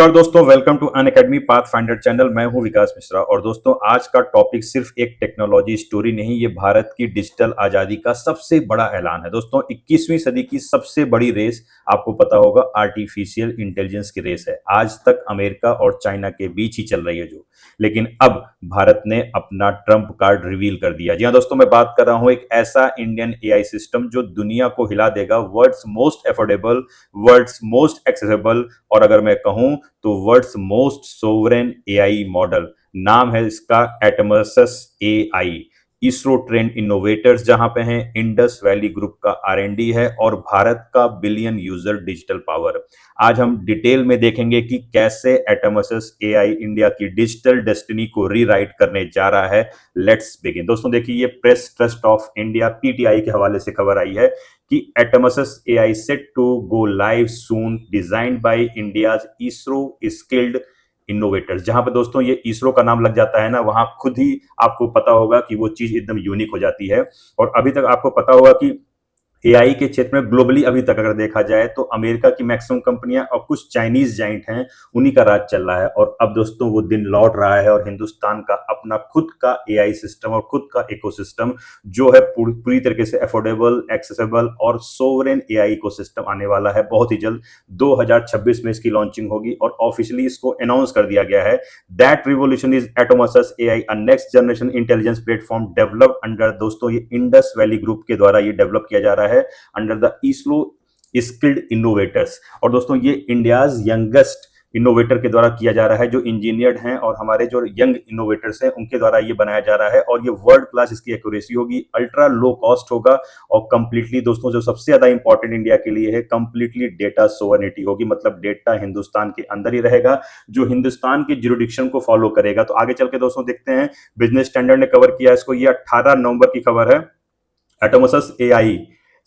और दोस्तों welcome to Unacademy Pathfinder channel. मैं हूं विकास मिश्रा। और दोस्तों आज का टॉपिक सिर्फ एक टेक्नोलॉजी स्टोरी नहीं, ये भारत की डिजिटल आजादी का सबसे बड़ा ऐलान है। दोस्तों 21वीं सदी की सबसे बड़ी रेस आपको पता होगा आर्टिफिशियल इंटेलिजेंस की रेस है। आज तक अमेरिका और चाइना के बीच ही चल रही है लेकिन अब भारत ने अपना ट्रम्प कार्ड रिवील कर दिया। जी हाँ दोस्तों, मैं बात कर रहा हूं एक ऐसा इंडियन एआई सिस्टम जो दुनिया को हिला देगा। World's most affordable, world's most accessible और अगर मैं कहूं तो world's most sovereign AI model. नाम है इसका एटमसस एआई। इसरो ट्रेंड इनोवेटर्स जहां पे हैं, इंडस वैली ग्रुप का आर&डी है और भारत का बिलियन यूजर डिजिटल पावर। आज हम डिटेल में देखेंगे कि कैसे एटमसस एआई इंडिया की डिजिटल डेस्टिनी को रीराइट करने जा रहा है। Let's begin. दोस्तों देखिए, ये press trust of India PTI के हवाले से खबर आई है कि Atomesus AI set to go live soon, designed by India's ISRO skilled innovators. जहां पर दोस्तों ये इसरो का नाम लग जाता है ना, वहां खुद ही आपको पता होगा कि वो चीज एकदम यूनिक हो जाती है। और अभी तक आपको पता होगा कि एआई के क्षेत्र में ग्लोबली अभी तक अगर देखा जाए तो अमेरिका की मैक्सिमम कंपनियां और कुछ चाइनीज जाइंट हैं, उन्हीं का राज चल रहा है। और अब दोस्तों वो दिन लौट रहा है और हिंदुस्तान का अपना खुद का एआई सिस्टम और खुद का इकोसिस्टम जो है पूरी तरीके से अफोर्डेबल, एक्सेसिबल और सोवरेन एआई इकोसिस्टम आने वाला है बहुत ही जल्द। 2026 में इसकी लॉन्चिंग होगी और ऑफिशियली इसको अनाउंस कर दिया गया है। That revolution is Atomesus AI, a next generation intelligence platform developed under, दोस्तों ये इंडस वैली ग्रुप के द्वारा ये डेवलप किया जा रहा है under the ISRO skilled innovators. और दोस्तों ये इंडियाज यंगेस्ट इनोवेटर के द्वारा किया जा रहा है, जो इंजीनियर्ड हैं और हमारे जो यंग इनोवेटर्स हैं उनके द्वारा ये बनाया जा रहा है। और ये वर्ल्ड क्लास इसकी एक्यूरेसी होगी, अल्ट्रा लो कॉस्ट होगा और कंप्लीटली दोस्तों जो सबसे ज्यादा इंपॉर्टेंट इंडिया के लिए है, कंप्लीटली डेटा सोवरेनिटी होगी। मतलब डेटा हिंदुस्तान के अंदर ही रहेगा, जो हिंदुस्तान की ज्यूरिडिक्शन को फॉलो करेगा। तो आगे चल के दोस्तों देखते हैं, बिजनेस स्टैंडर्ड ने कवर किया इसको, ये 18 नवंबर की खबर है। Atomesus AI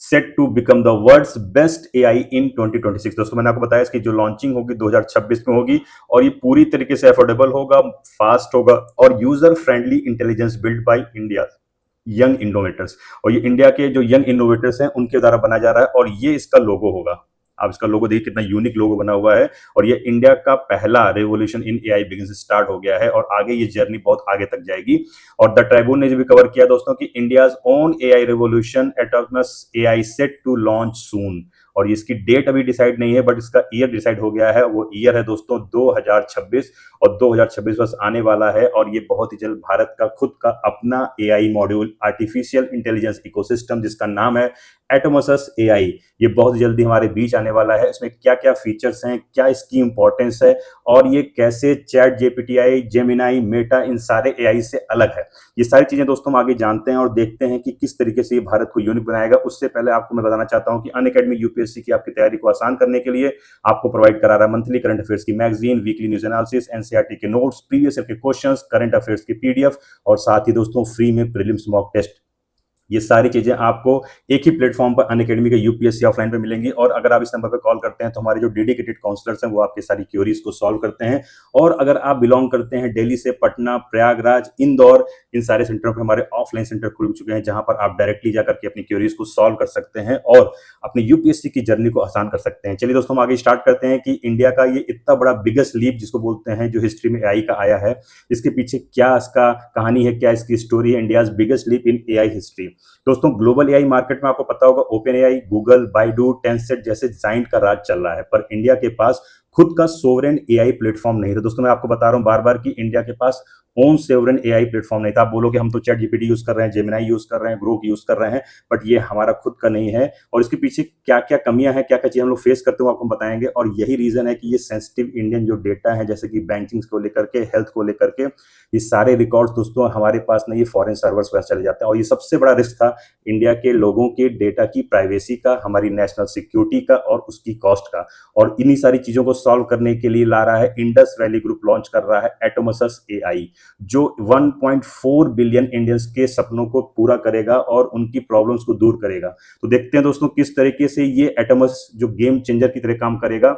set to become the world's best AI in 2026। दोस्तों मैंने आपको बताया इसकी जो लॉन्चिंग होगी 2026 में होगी और ये पूरी तरीके से अफोर्डेबल होगा, फास्ट होगा और user friendly intelligence build by India young innovators. और ये इंडिया के जो यंग इनोवेटर्स हैं उनके द्वारा बना जा रहा है और ये इसका लोगो होगा। आप इसका लोगो देखिए कितना यूनिक लोगो बना हुआ है। और ये इंडिया का पहला रेवोल्यूशन इन एआई बिगिन से स्टार्ट हो गया है और आगे ये जर्नी बहुत आगे तक जाएगी। और द ट्राइब्यून ने जो भी कवर किया दोस्तों कि India's own AI revolution Atomesus AI set to launch soon. और इसकी डेट अभी डिसाइड नहीं है बट इसका ईयर डिसाइड हो गया है। वो ईयर है दोस्तों 2026 और 2026 बस आने वाला है। और ये बहुत ही जल्द भारत का खुद का अपना AI module, artificial intelligence ecosystem जिसका नाम है एटोमसस एआई, ये बहुत जल्दी हमारे बीच आने वाला है। इसमें क्या क्या फीचर्स हैं, क्या इसकी इंपॉर्टेंस है और ये कैसे चैट जीपीटी, जेमिनाई, मेटा इन सारे एआई से अलग है, ये सारी चीजें दोस्तों हम आगे जानते हैं और देखते हैं कि किस तरीके से ये भारत को यूनिक बनाएगा। उससे पहले आपको मैं बताना चाहता हूं कि अनअकैडमी यूपीएससी की आपकी तैयारी को आसान करने के लिए आपको प्रोवाइड करा रहा है मंथली करंट अफेयर्स की magazine, weekly news analysis, NCERT के नोट्स, प्रीवियस ईयर के क्वेश्चंस, करंट अफेयर्स की पीडीएफ और साथ ही दोस्तों फ्री में प्रीलिम्स मॉक टेस्ट। ये सारी चीजें आपको एक ही प्लेटफॉर्म पर अनअकैडमी के यूपीएससी ऑफलाइन पे मिलेंगी। और अगर आप इस नंबर पर कॉल करते हैं तो हमारे जो डेडिकेटेड काउंसलर्स हैं वो आपकी सारी क्वेरीज को सॉल्व करते हैं। और अगर आप बिलोंग करते हैं दिल्ली से पटना, प्रयागराज, इंदौर, इन सारे सेंटरों पर हमारे ऑफलाइन सेंटर खुल चुके हैं जहां पर आप डायरेक्टली जाकर के अपनी क्वेरीज को सॉल्व कर सकते हैं और अपनी यूपीएससी की जर्नी को आसान कर सकते हैं। चलिए दोस्तों हम आगे स्टार्ट करते हैं कि इंडिया का ये इतना बड़ा बिगेस्ट लीप जिसको बोलते हैं जो हिस्ट्री में एआई का आया है, इसके पीछे क्या इसका कहानी है, क्या इसकी स्टोरी है, इंडियाज बिगेस्ट लीप इन एआई हिस्ट्री। दोस्तों ग्लोबल एआई मार्केट में आपको पता होगा open AI, Google, Baidu, Tencent जैसे जाइंट का राज चल रहा है, पर इंडिया के पास खुद का सोवरेन एआई प्लेटफॉर्म नहीं था। दोस्तों मैं आपको बता रहा हूं बार बार कि इंडिया के पास ओन सोवरेन एआई प्लेटफॉर्म नहीं था। आप बोलोगे हम तो चैट जीपीटी यूज कर रहे हैं, जेमिनाई यूज कर रहे हैं, ग्रोक यूज कर रहे हैं, बट ये हमारा खुद का नहीं है। और इसके पीछे क्या क्या कमियां हैं, क्या क्या चीजें हम लोग फेस करते हो आपको बताएंगे। और यही रीजन है कि ये सेंसिटिव इंडियन जो डेटा है जैसे कि बैंकिंग को लेकर के, हेल्थ को लेकर के, ये सारे रिकॉर्ड्स दोस्तों हमारे पास नहीं, ये फॉरेन सर्वर्स पर चले जाते हैं। और ये सबसे बड़ा रिस्क था इंडिया के लोगों के डेटा की प्राइवेसी का, हमारी नेशनल सिक्योरिटी का और उसकी कॉस्ट का। और इन्हीं सारी चीजों को सॉल्व करने के लिए ला रहा है इंडस वैली ग्रुप, लॉन्च कर रहा है एटोमसस एआई, जो 1.4 बिलियन इंडियंस के सपनों को पूरा करेगा और उनकी प्रॉब्लम्स को दूर करेगा। तो देखते हैं दोस्तों किस तरीके से ये एटोमस जो गेम चेंजर की तरह काम करेगा,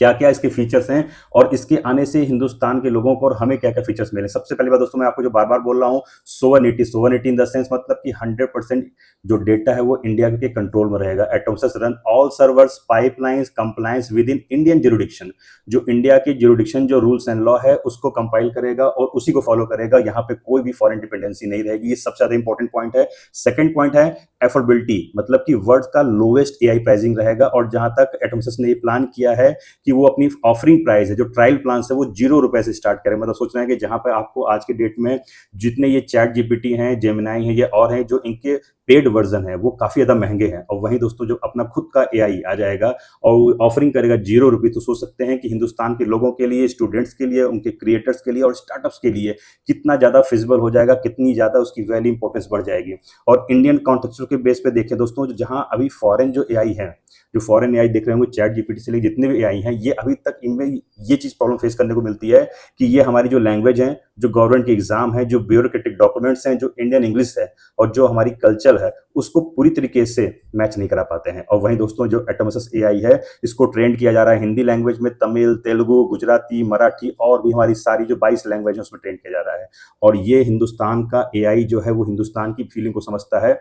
क्या क्या इसके फीचर्स हैं और इसके आने से हिंदुस्तान के लोगों को और हमें क्या क्या फीचर्स मिले। सबसे पहली बात दोस्तों, मैं आपको जो बार बार बोल रहा हूँ, सोवरेनिटी इन द सेंस मतलब कि 100% जो डेटा है वो इंडिया के कंट्रोल में रहेगा। Atomesus run all servers pipelines compliance within Indian jurisdiction. जो इंडिया की ज्यूरिडिक्शन जो रूल्स एंड लॉ है उसको कंपाइल करेगा और उसी को फॉलो करेगा। यहाँ पे कोई भी फॉरेन डिपेंडेंसी नहीं रहेगी। ये सबसे ज्यादा इंपॉर्टेंट पॉइंट है। सेकंड पॉइंट है एफोर्डेबिलिटी, मतलब कि वर्ल्ड का लोवेस्ट एआई प्राइसिंग रहेगा। और जहां तक एटोमसिस ने ये प्लान किया है कि वो अपनी ऑफरिंग प्राइस है, जो ट्रायल प्लान है, वो ₹0 से स्टार्ट करें। मतलब सोच रहे हैं कि जहां पे आपको आज के डेट में जितने ये चैट जीपीटी हैं, जेमिनाई हैं, ये और हैं, जो इनके पेड वर्जन है वो काफी ज्यादा महंगे हैं। और वहीं दोस्तों जो अपना खुद का एआई आ जाएगा और ऑफरिंग करेगा ₹0, तो सोच सकते हैं कि हिंदुस्तान के लोगों के लिए, स्टूडेंट्स के लिए, उनके क्रिएटर्स के लिए और स्टार्टअप्स के लिए कितना ज्यादा फिजिबल हो जाएगा, कितनी ज्यादा उसकी वैल्यू इंपॉर्टेंस बढ़ जाएगी। और इंडियन कॉन्टेक्स्ट के बेस पे देखें दोस्तों, जहां अभी फॉरेन जो एआई है, जो फॉरेन एआई देख रहे होंगे, चैट जीपीटी से लेकर जितने भी एआई हैं, ये अभी तक इनमें ये चीज प्रॉब्लम फेस करने को मिलती है कि ये हमारी जो लैंग्वेज है, जो गवर्नमेंट के एग्जाम है, जो ब्यूरोक्रेटिक डॉक्यूमेंट्स हैं, जो इंडियन इंग्लिश है और जो हमारी कल्चर है, उसको पूरी तरीके से मैच नहीं करा पाते हैं। और वहीं दोस्तों जो एटोमसिस एआई है, इसको ट्रेंड किया जा रहा है हिंदी लैंग्वेज में, तमिल, तेलुगु, गुजराती, मराठी और भी हमारी सारी जो 22 लैंग्वेज है उसमें ट्रेंड किया जा रहा है। और ये हिंदुस्तान का एआई जो है वो हिंदुस्तान की फीलिंग को समझता है,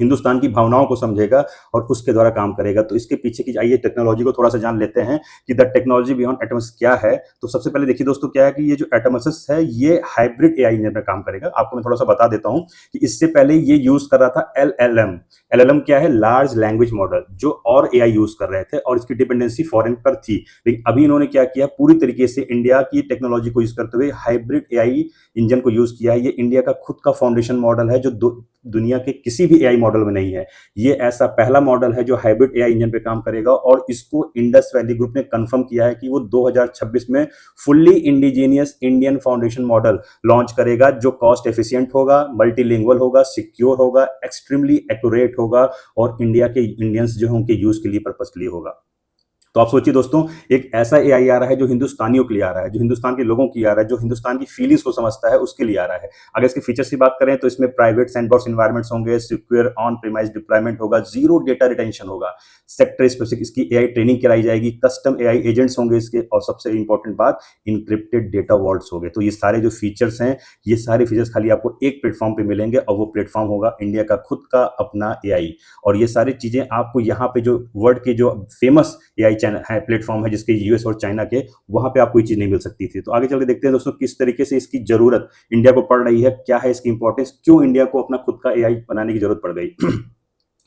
हिंदुस्तान की भावनाओं को समझेगा और उसके द्वारा काम करेगा। तो इसके पीछे की आइए टेक्नोलॉजी को थोड़ा सा जान लेते हैं कि द टेक्नोलॉजी बियॉन्ड एटोमसिस क्या है। तो सबसे पहले देखिए दोस्तों, क्या है कि ये जो एटोमसिस है ये हाइब्रिड एआई इंजन पर काम करेगा। आपको मैं थोड़ा सा बता देता हूं कि इससे पहले ये यूज कर रहा था एलएलएम। एलएलएम क्या है? लार्ज लैंग्वेज मॉडल, जो और एआई यूज कर रहे थे और इसकी डिपेंडेंसी फॉरेन पर थी। लेकिन अभी इन्होंने क्या किया, पूरी तरीके से इंडिया की टेक्नोलॉजी को यूज करते हुए हाइब्रिड एआई इंजन को यूज किया है। ये इंडिया का खुद का फाउंडेशन मॉडल है, जो दुनिया के किसी भी एआई मॉडल में नहीं है। ये ऐसा पहला मॉडल है जो हाइब्रिड एआई इंजन पे काम करेगा और इसको इंडस वैली ग्रुप ने कंफर्म किया है कि वो 2026 में fully indigenous Indian foundation model launch करेगा, जो कॉस्ट एफिशिएंट होगा, मल्टीलिंगुअल होगा, सिक्योर होगा, एक्सट्रीमली एक्यूरेट होगा और इंडिया के इंडियंस जो है उनके यूज के लिए, पर्पस के लिए होगा। तो आप सोचिए दोस्तों, एक ऐसा एआई आ रहा है जो हिंदुस्तानियों के लिए आ रहा है, जो हिंदुस्तान के लोगों के लिए आ रहा है, जो हिंदुस्तान की फीलिंग्स को समझता है, उसके लिए आ रहा है। अगर इसके फीचर्स की बात करें तो इसमें प्राइवेट सैंडबॉक्स एनवायरनमेंट्स होंगे, सिक्योर ऑन प्रीमाइस डिप्लॉयमेंट होगा, जीरो डेटा रिटेंशन होगा, सेक्टर स्पेसिफिक इसकी एआई ट्रेनिंग कराई जाएगी, कस्टम एआई एजेंट्स होंगे इसके, और सबसे इंपॉर्टेंट बात, इनक्रिप्टेड डेटा वॉल्ट्स होंगे। तो ये सारे जो फीचर्स हैं, ये सारे फीचर्स खाली आपको एक प्लेटफॉर्म पे मिलेंगे और वो प्लेटफॉर्म होगा इंडिया का खुद का अपना एआई। और ये सारी चीजें आपको यहाँ पे जो वर्ल्ड के जो फेमस एआई चैनल है, प्लेटफॉर्म है, जिसके यूएस और चाइना के, वहां पे आपको ये चीज नहीं मिल सकती थी। तो आगे चल के देखते हैं दोस्तों किस तरीके से इसकी जरूरत इंडिया को पड़ रही है, क्या है इसकी इंपॉर्टेंस, क्यों इंडिया को अपना खुद का एआई बनाने की जरूरत पड़ गई।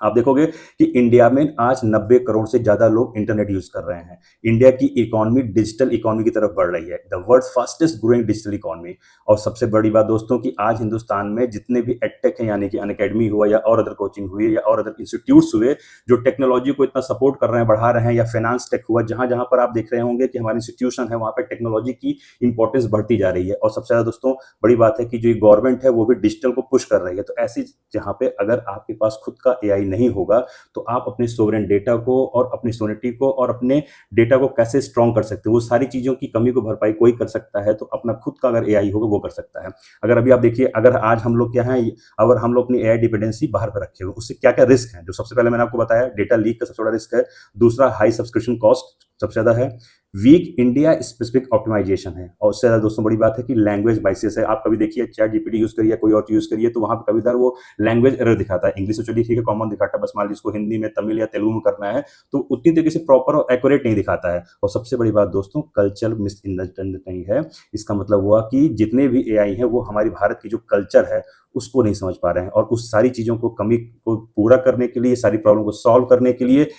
आप देखोगे कि इंडिया में आज 90 करोड़ से ज्यादा लोग इंटरनेट यूज कर रहे हैं। इंडिया की इकोनॉमी डिजिटल इकोनॉमी की तरफ बढ़ रही है, the world fastest growing digital economy. और सबसे बड़ी बात दोस्तों कि आज हिंदुस्तान में जितने भी एडटेक हैं, यानी कि अनअकैडमी हुआ या और अदर कोचिंग हुई या और अदर इंस्टीट्यूट्स हुए, जो टेक्नोलॉजी को इतना सपोर्ट कर रहे हैं, बढ़ा रहे हैं, या फाइनेंस टेक हुआ, जहां जहां पर आप देख रहे होंगे कि हमारे इंस्टीट्यूशन है, वहां पर टेक्नोलॉजी की इंपॉर्टेंस बढ़ती जा रही है। और सबसे ज्यादा दोस्तों बड़ी बात है कि जो गवर्नमेंट है वो भी डिजिटल को पुश कर रही है। तो ऐसी जहां पे अगर आपके पास खुद का एआई नहीं होगा तो आप अपने सोवरेन डेटा को और अपनी सोवरेनिटी को और अपने डेटा को कैसे स्ट्रॉन्ग कर सकते हो। वो सारी चीजों की कमी को भरपाई कोई कर सकता है, तो अपना खुद का अगर एआई होगा वो कर सकता है। अगर अभी आप देखिए, अगर आज हम लोग क्या है, अगर हम लोग अपनी एआई डिपेंडेंसी बाहर पर रखे हुए, उससे क्या क्या रिस्क है, जो सबसे पहले मैंने आपको बताया, डेटा लीक का सबसे बड़ा रिस्क है। दूसरा, हाई सब्सक्रिप्शन कॉस्ट सबसे ज्यादा है। वीक इंडिया स्पेसिफिक ऑप्टिमाइजेशन है। और उससे ज्यादा दोस्तों बड़ी बात है कि लैंग्वेज बाइसेस है। आप कभी देखिए चैट जीपीटी यूज करिए, कोई और यूज करिए, तो वहां पर कभी वो लैंग्वेज एरर दिखाता है। इंग्लिश तो चलिए ठीक है, कॉमन दिखाता है, बस मान लीजिए इसको हिंदी में, तमिल या तेलुगु में करना है तो उतनी तरीके से प्रॉपर और एक्यूरेट नहीं दिखाता है। और सबसे बड़ी बात दोस्तों, कल्चर मिसअंडरस्टैंडिंग नहीं है। इसका मतलब हुआ कि जितने भी एआई है वो हमारी भारत की जो कल्चर है उसको नहीं समझ पा रहे हैं। और उस सारी चीजों को कमी को पूरा करने के लिए, सारी प्रॉब्लम को सॉल्व करने के लिए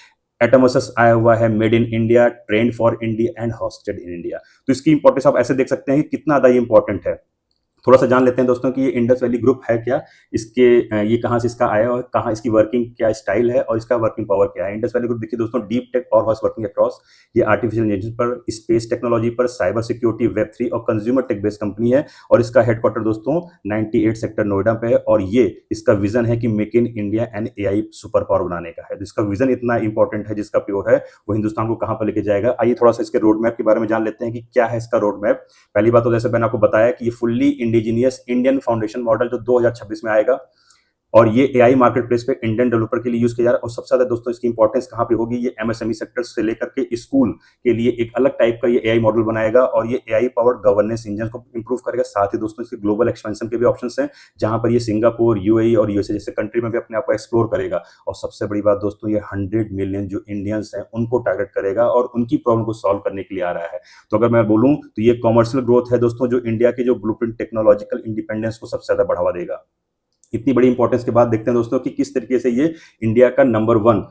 एटोमसिस आया हुआ है, made in India, trend for India and hosted in India. तो इसकी इंपॉर्टेंस आप ऐसे देख सकते हैं कि कितना ज्यादा ये इंपॉर्टेंट है। थोड़ा सा जान लेते हैं दोस्तों कि ये इंडस वैली ग्रुप है क्या, इसके ये कहाँ से इसका आया और कहाँ इसकी वर्किंग क्या स्टाइल है और इसका वर्किंग पावर क्या है। इंडस वैली ग्रुप देखिए दोस्तों, डीप टेक और हाउस वर्किंग अक्रॉस, ये आर्टिफिशियल इंटेलिजेंस पर, स्पेस टेक्नोलॉजी पर, साइबर सिक्योरिटी, वेब3 और कंज्यूमर टेक बेस्ड कंपनी है। और इसका हेडक्वार्टर दोस्तों 98 सेक्टर नोएडा पे है। और ये इसका विजन है कि make in India and AI super power बनाने का है। तो इसका विजन इतना इंपॉर्टेंट है, जिसका प्योर है वो हिंदुस्तान को कहाँ पर लेके जाएगा। आइए थोड़ा सा इसके रोड मैप के बारे में जान लेते हैं कि क्या है इसका रोड मैप। पहली बात तो जैसे मैंने आपको बताया कि ये fully indigenous Indian foundation model जो 2026 में आएगा, और ये एआई मार्केट प्लेस पे इंडियन डेवलपर के लिए यूज किया जा रहा है। और सबसे ज्यादा दोस्तों इसकी इंपॉर्टेंस कहाँ पे होगी, ये एमएसएमई सेक्टर से लेकर के स्कूल के लिए एक अलग टाइप का ये एआई मॉडल बनाएगा और ये एआई पावर्ड गवर्नेंस इंजन को इंप्रूव करेगा। साथ ही दोस्तों इसके ग्लोबल एक्सपेंशन के भी ऑप्शंस हैं, जहां पर ये सिंगापुर, यूएई और यूएसए जैसे कंट्री में भी अपने आप को एक्सप्लोर करेगा। और सबसे बड़ी बात दोस्तों, ये 100 मिलियन जो इंडियंस हैं उनको टारगेट करेगा और उनकी प्रॉब्लम को सॉल्व करने के लिए आ रहा है। तो अगर मैं बोलूं तो ये कॉमर्शियल ग्रोथ है दोस्तों, जो इंडिया के जो ब्लूप्रिंट टेक्नोलॉजिकल इंडिपेंडेंस को सबसे ज्यादा बढ़ावा देगा। इतनी बड़ी इंपॉर्टेंस के बाद देखते हैं दोस्तों कि किस तरीके से ये इंडिया का नंबर 1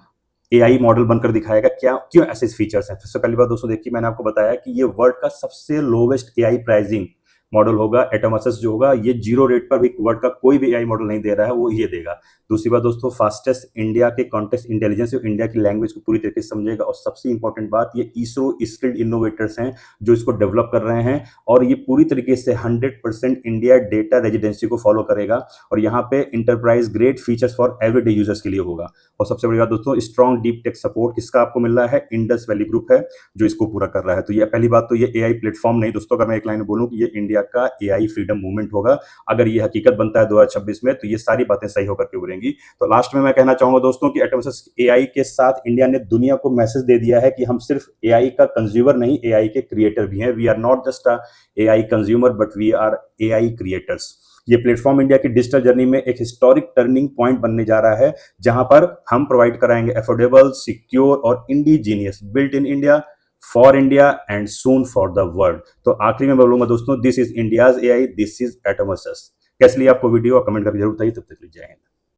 एआई मॉडल बनकर दिखाएगा। क्या क्यों ऐसे फीचर्स हैं? सबसे पहली बात दोस्तों देखिए, मैंने आपको बताया कि ये वर्ल्ड का सबसे लोवेस्ट एआई प्राइसिंग मॉडल होगा। एटोमसस जो होगा ये 0 रेट पर भी वर्ल्ड का कोई भी एआई मॉडल नहीं दे रहा है, वो ये देगा। दूसरी बात दोस्तों, फास्टेस्ट इंडिया के कॉन्टेक्स्ट इंटेलिजेंस, इंडिया की लैंग्वेज को पूरी तरीके से समझेगा। और सबसे इंपॉर्टेंट बात, ये इसरो स्किल्ड इनोवेटर्स हैं जो इसको डेवलप कर रहे हैं और ये पूरी तरीके से 100% इंडिया डेटा रेजिडेंसी को फॉलो करेगा। और यहाँ पे enterprise grade features for everyday users के लिए होगा। और सबसे बड़ी बात दोस्तों, स्ट्रॉन्ग डीप टेक सपोर्ट किसका आपको मिल रहा है? इंडस वैली ग्रुप है जो इसको पूरा कर रहा है। तो ये पहली बात, तो ये एआई प्लेटफॉर्म नहीं दोस्तों, अगर मैं एक लाइन में बोलूं कि ये इंडिया का एआई फ्रीडम मूवमेंट होगा। अगर ये हकीकत बनता है 2026 में, तो ये सारी बातें सही होकर के उभरेंगी। तो लास्ट में मैं कहना चाहूंगा दोस्तों कि एटोमसस एआई के साथ इंडिया ने दुनिया को मैसेज दे दिया है कि हम सिर्फ एआई का कंज्यूमर नहीं, एआई के क्रिएटर भी हैं। We are not just a AI consumer but we are AI creators. ये प्लेटफॉर्म इंडिया की डिजिटल जर्नी में एक हिस्टोरिक टर्निंग पॉइंट बनने जा रहा है, जहां पर हम प्रोवाइड कराएंगे अफोर्डेबल, सिक्योर और indigenous, built in India, for India and soon for the world. तो आखिरी में बोलूंगा दोस्तों, this is India's AI, this is Atomesus. कैसे लिया आपको वीडियो? कमेंट करके जरूर बताइए। तब तक लीजिए।